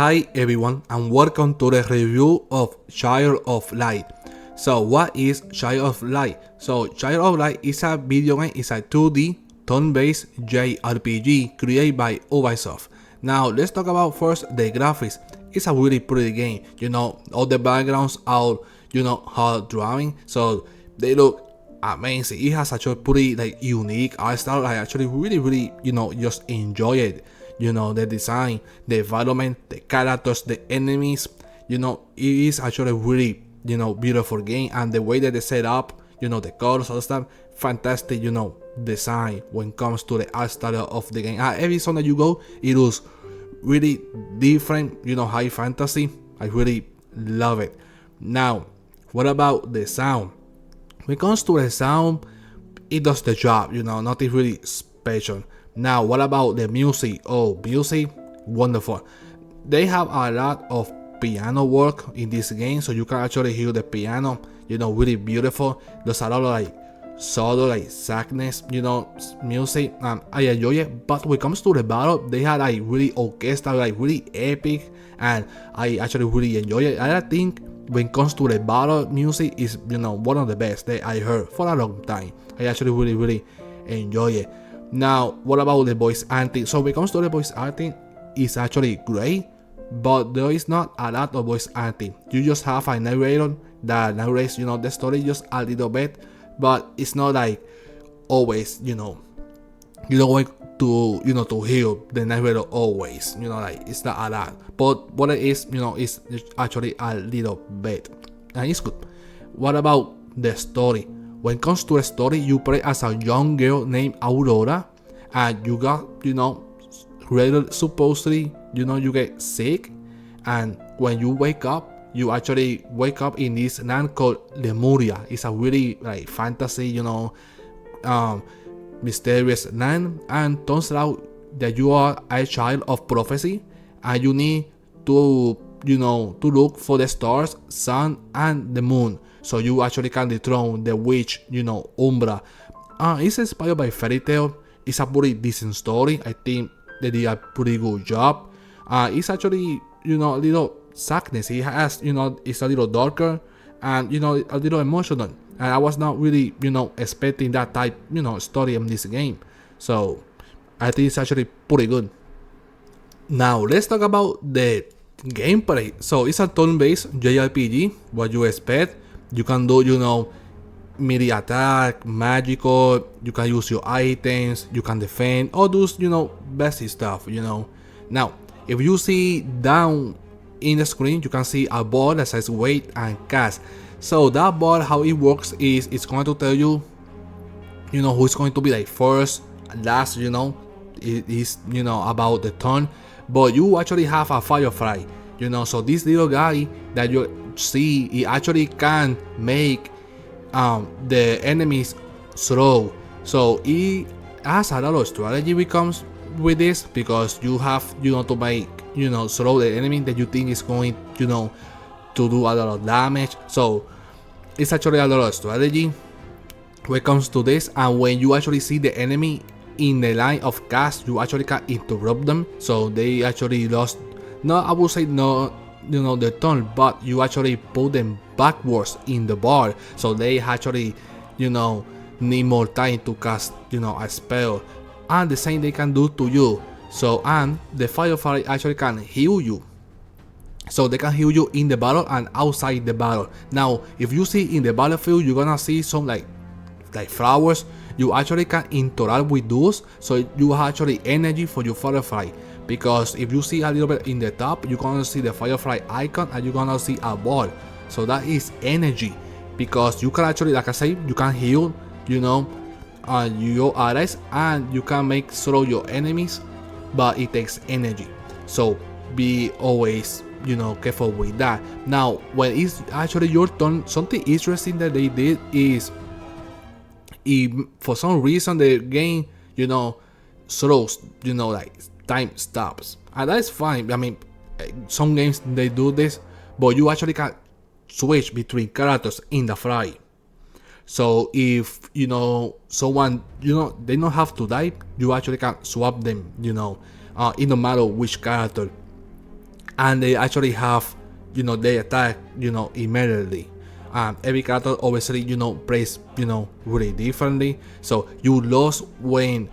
Hi everyone and welcome to the review of Child of Light. So what is Child of Light? So Child of Light is a video game, it's a 2D turn-based JRPG created by Ubisoft. Now let's talk about first the graphics. It's a really pretty game, all the backgrounds are, hard drawing, so they look amazing. It has actually pretty unique art style. I actually really just enjoy it. The design, the environment, the characters, the enemies, it is actually really, beautiful game. And the way that they set up, the colors, all stuff, fantastic, design when it comes to the art style of the game. Every song that you go, it was really different, high fantasy. I really love it. Now, what about the sound? When it comes to the sound, it does the job, nothing really special. Now, what about the music? Oh, music, wonderful. They have a lot of piano work in this game, so you can actually hear the piano, really beautiful. There's a lot of solo, sadness, music. I enjoy it. But when it comes to the battle, they had really orchestral, really epic, and I actually really enjoy it. I think when it comes to the battle music is, one of the best that I heard for a long time. I actually really enjoy it. Now, what about the voice acting? So when it comes to the voice acting, it's actually great, but there is not a lot of voice acting. You just have a narrator that narrates, the story just a little bit, but it's not always, you don't want to, to hear the narrator always, it's not a lot. But what it is, is actually a little bit, and it's good. What about the story? When it comes to the story, you play as a young girl named Aurora, and you got, supposedly, you get sick, and when you wake up, you actually wake up in this land called Lemuria. It's a really fantasy, mysterious land, and turns out that you are a child of prophecy, and you need to, to look for the stars, sun, and the moon, so you actually can dethrone the witch, Umbra. It's inspired by fairy tale. It's a pretty decent story. I think they did a pretty good job. It's actually, a little sadness. It has, it's a little darker and, a little emotional. And I was not really, expecting that type, story in this game. So I think it's actually pretty good. Now let's talk about the gameplay. So it's a turn-based JRPG. What you expect? You can do, melee attack, magical, you can use your items, you can defend, all those, basic stuff, Now, if you see down in the screen, you can see a bar that says wait and cast. So that bar, how it works is it's going to tell you, who's going to be first, last, it is, about the turn. But you actually have a firefly, so this little guy that you see, he actually can make the enemies slow. So it has a lot of strategy becomes with this, because you have, to make, slow the enemy that you think is going, to do a lot of damage. So it's actually a lot of strategy when it comes to this. And when you actually see the enemy in the line of cast, you actually can interrupt them, so they actually lost, no, I would say no, the turn, but you actually put them backwards in the bar, so they actually, need more time to cast, a spell. And the same they can do to you. So, and the firefly actually can heal you, so they can heal you in the battle and outside the battle. Now, if you see in the battlefield, you're gonna see some like flowers. You actually can interact with those, so you have actually energy for your firefly. Because if you see a little bit in the top, you're gonna see the firefly icon, and you're gonna see a ball. So that is energy, because you can actually, like I say, you can heal, your allies, and you can make slow your enemies, but it takes energy. So be always, careful with that. Now, when it's actually your turn, something interesting that they did is, if for some reason the game, slows, time stops, and that's fine. I mean, some games they do this, but you actually can switch between characters in the fly. So if someone, they don't have to die, you actually can swap them, it no matter which character. and they actually have, they attack, immediately. Every character obviously, plays, really differently. So you lose when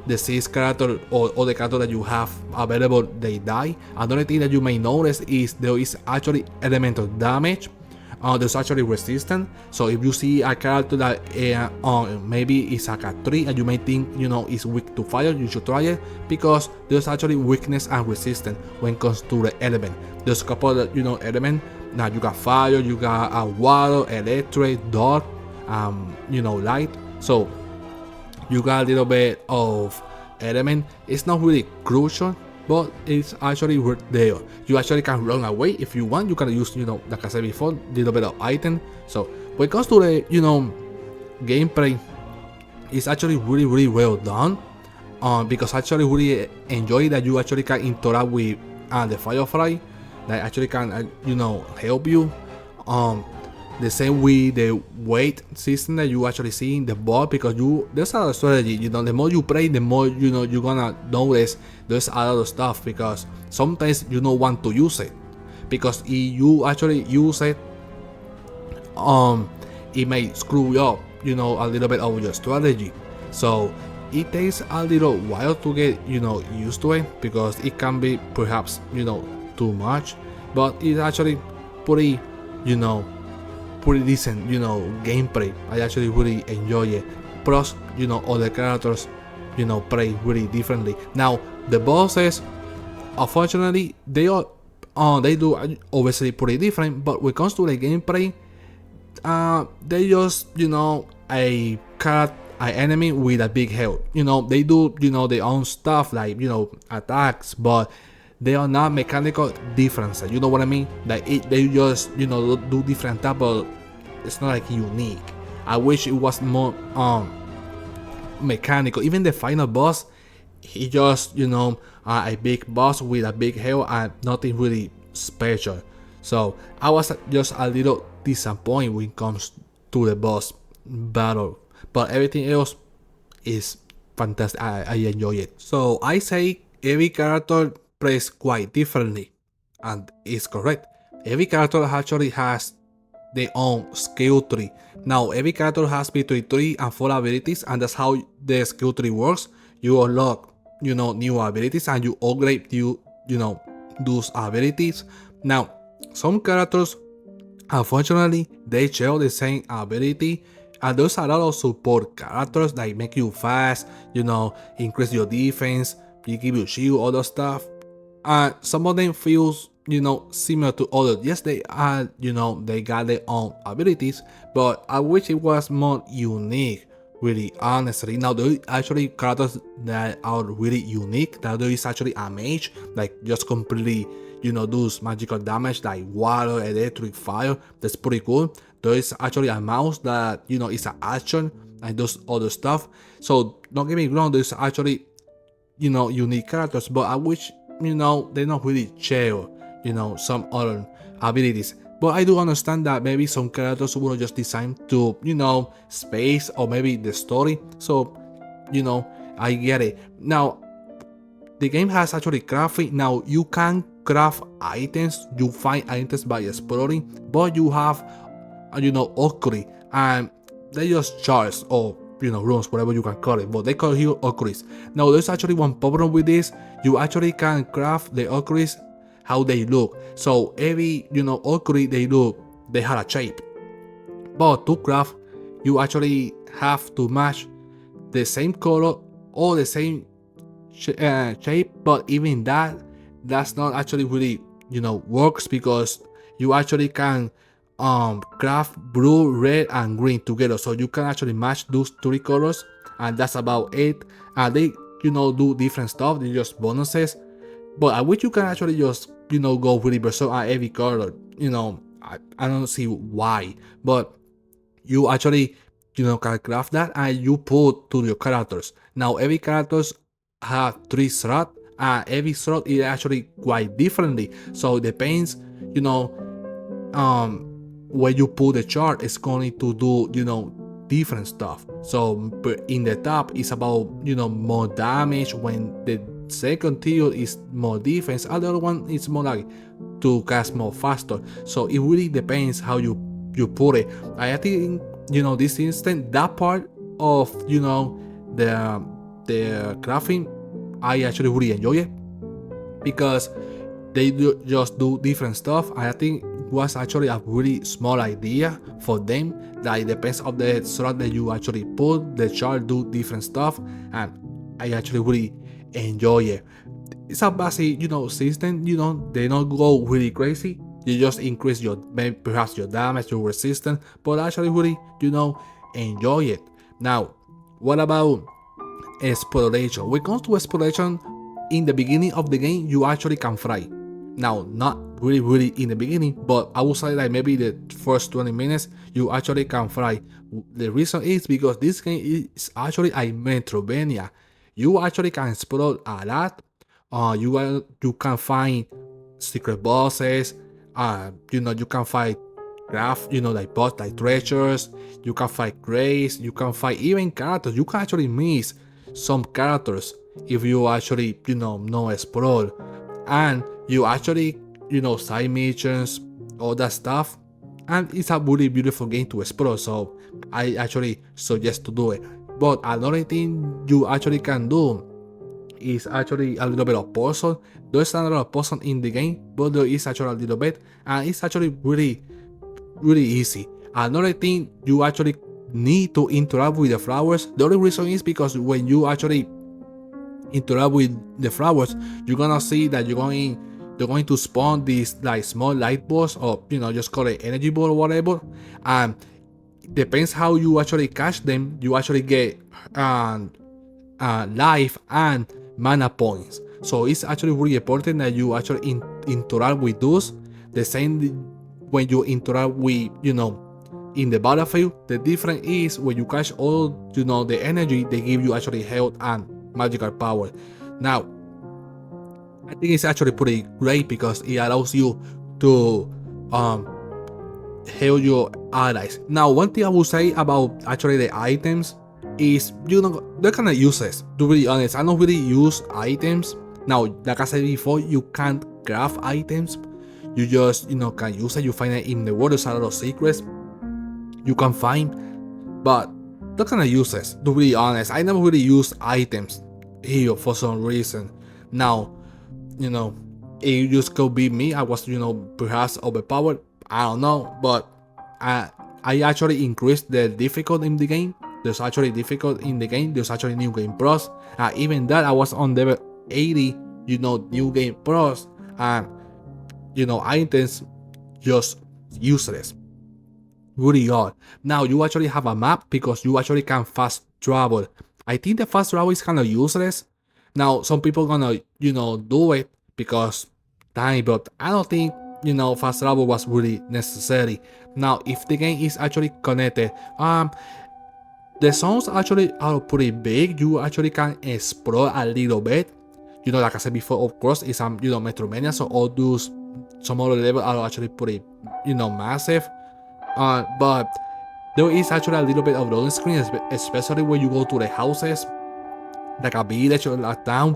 the six character or the character that you have available they die. Another thing that you may notice is there is actually elemental damage. There's actually resistance. So if you see a character that maybe is like a 3 and you may think is weak to fire, you should try it, because there's actually weakness and resistance when it comes to the element. There's a couple of element. Now you got fire, you got water, electric, dark, light. So you got a little bit of element. It's not really crucial, but it's actually there. You actually can run away if you want. You can use, like I said before, a little bit of item. So when it comes to the, gameplay, it's actually really, really well done. Because I actually really enjoy that you actually can interact with the Firefly, that actually can, help you. The same with the weight system that you actually see in the board, because there's a strategy. The more you play, the more you're gonna notice there's a lot of stuff, because sometimes you don't want to use it, because if you actually use it, it may screw you up, a little bit of your strategy. So it takes a little while to get used to it, because it can be perhaps too much, but it's actually pretty pretty decent gameplay. I actually really enjoy it. Plus other characters play really differently. Now the bosses, unfortunately, they do obviously pretty different, but when it comes to the gameplay, they just a cat an enemy with a big health. They do their own stuff, like attacks, but they are not mechanical differences. You know what I mean? Like they just do different type, but it's not like unique. I wish it was more mechanical. Even the final boss, he just a big boss with a big health and nothing really special. So I was just a little disappointed when it comes to the boss battle, but everything else is fantastic. I enjoy it. So I say every character plays quite differently, and it's correct. Every character actually has their own skill tree. Now every character has between 3 and 4 abilities, and that's how the skill tree works. You unlock new abilities and you upgrade those abilities. Now some characters, unfortunately, they share the same ability, and there's a lot of support characters that make you fast, increase your defense, they give you shield, all that stuff. Some of them feels similar to others. Yes, they are, they got their own abilities, but I wish it was more unique, really, honestly. Now there are actually characters that are really unique. Now there is actually a mage, like just completely does magical damage like water, electric, fire. That's pretty cool. There is actually a mouse that is an action and does other stuff. So don't get me wrong, there's actually unique characters, but I wish they not really share some other abilities. But I do understand that maybe some characters were just designed to space or maybe the story. So I get it. Now the game has actually crafting. Now you can craft items, you find items by exploring, but you have Okuri, and they just charts or rooms, whatever you can call it, but they call here Okuris. Now there's actually one problem with this. You actually can craft the Okuris how they look. So every Okuri they have a shape, but to craft you actually have to match the same color or the same shape. But even that's not actually really works, because you actually can craft blue, red, and green together, so you can actually match those 3 colors, and that's about it. And they do different stuff, they just bonuses, but I wish you can actually just go really berserk at every color. I don't see why, but you actually can craft that and you put to your characters. Now every characters have 3 slots, and every slot is actually quite differently, so it depends where you put the chart is going to do different stuff. So in the top it's about more damage when the second tier is more defense, and the other one is more like to cast more faster. So it really depends how you put it. I think this instant, that part of the crafting, I actually really enjoy it because they just do different stuff. I think it was actually a really small idea for them. That it depends on the slot that you actually put, the chart do different stuff, and I actually really enjoy it. It's a basic system. They don't go really crazy. You just increase perhaps your damage, your resistance, but actually really enjoy it. Now, what about exploration? When it comes to exploration, in the beginning of the game, you actually can fly. Now, not really in the beginning, but I would say like maybe the first 20 minutes, you actually can fly. The reason is because this game is actually a Metrovania. You actually can explore a lot. You can find secret bosses. You can find craft, like boss, like treasures. You can find crates. You can find even characters. You can actually miss some characters if you actually know explore, and you actually side missions, all that stuff, and it's a really beautiful game to explore. So I actually suggest to do it. But another thing you actually can do is actually a little bit of puzzle. There's a lot of puzzle in the game, but there is actually a little bit, and it's actually really easy. Another thing, you actually need to interact with the flowers. The only reason is because when you actually interact with the flowers, you're gonna see that they're going to spawn these like small light balls, or just call it energy ball or whatever, and depends how you actually catch them, you actually get life and mana points. So it's actually really important that you actually interact with those. The same when you interact with in the battlefield. The difference is when you catch all the energy, they give you actually health and magical power. Now, I think it's actually pretty great because it allows you to heal your allies. Now, one thing I will say about actually the items is they're kind of useless, to be honest. I don't really use items. Now, like I said before, you can't craft items. You just can use it. You find it in the world. There's a lot of secrets you can find, but they're kind of useless, to be honest. I never really use items here for some reason. Now, it just could be me. I was perhaps overpowered, I don't know, but I actually increased the difficulty in the game. There's actually difficult in the game. There's actually new game pros. Even that, I was on level 80, new game pros, and items just useless. Really odd. Now you actually have a map because you actually can fast travel. I think the fast travel is kind of useless. Now some people gonna do it because time, but I don't think fast travel was really necessary. Now if the game is actually connected, the zones actually are pretty big. You actually can explore a little bit. Like I said before, of course, it's Metrovania, so all those some other levels are actually pretty massive. But there is actually a little bit of loading screen, especially when you go to the houses, like a village or a town,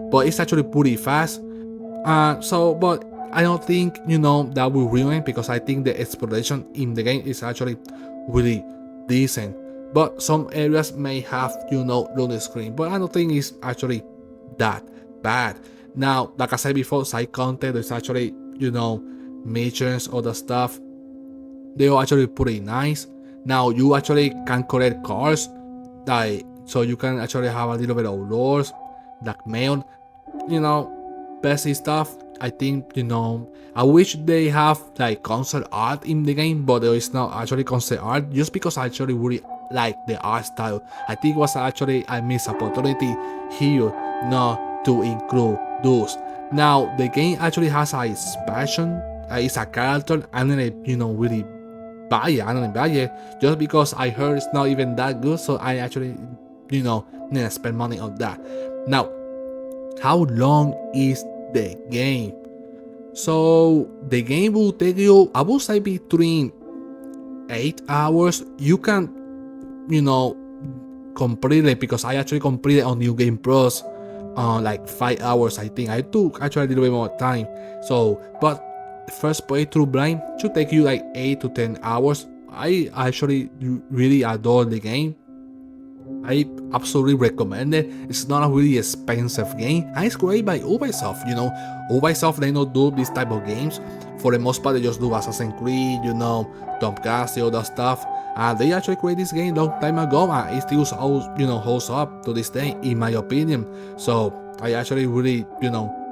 but it's actually pretty fast. But I don't think that will ruin it, because I think the exploration in the game is actually really decent. But some areas may have loading screen, but I don't think it's actually that bad. Now, like I said before, side content is actually missions, other stuff. They are actually pretty nice. Now you actually can collect cards, so you can actually have a little bit of lures, blackmail, basic stuff. I think I wish they have like concept art in the game, but there is not actually concept art, just because I actually really like the art style. I think it was actually a missed opportunity here not to include those. Now the game actually has a expansion. It's a character, and then really buy it just because I heard it's not even that good, so I actually need to spend money on that. Now, how long is the game? So the game will take you, I would say, between 8 hours. You can complete it, because I actually completed on New Game Plus like 5 hours. I think I took actually a little bit more time. So, but first playthrough blind should take you like 8 to 10 hours. I actually really adore the game. I absolutely recommend it. It's not a really expensive game, and it's created by Ubisoft. Ubisoft, they don't do this type of games. For the most part, they just do Assassin's Creed, Tom Clancy, all that stuff. And they actually created this game long time ago, and it still holds up to this day, in my opinion. So I actually really,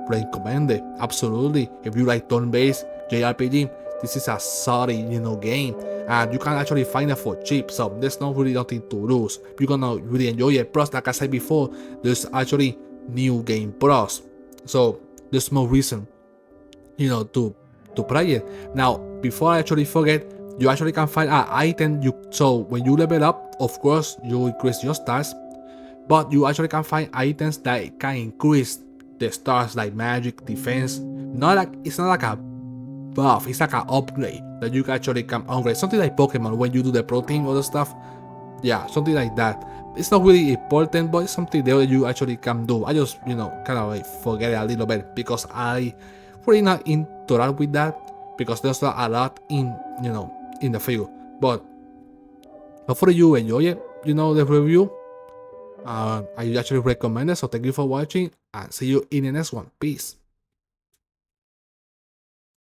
recommend it. Absolutely. If you like turn-based JRPG, this is a solid, game, and you can actually find it for cheap. So there's not really nothing to lose. You're gonna really enjoy it. Plus, like I said before, there's actually new game plus, so there's more reason, to play it. Now, before I actually forget, you actually can find an item. So when you level up, of course, you increase your stars, but you actually can find items that can increase the stars, like magic, defense. It's not like a buff, it's like an upgrade that you actually can upgrade. Something like Pokemon when you do the protein or the stuff. Yeah, something like that. It's not really important, but it's something that you actually can do. I just, kind of like forget it a little bit because I really not interact with that, because there's not a lot in the field. But hopefully you enjoy it, the review. I actually recommend it. So thank you for watching, and see you in the next one. Peace.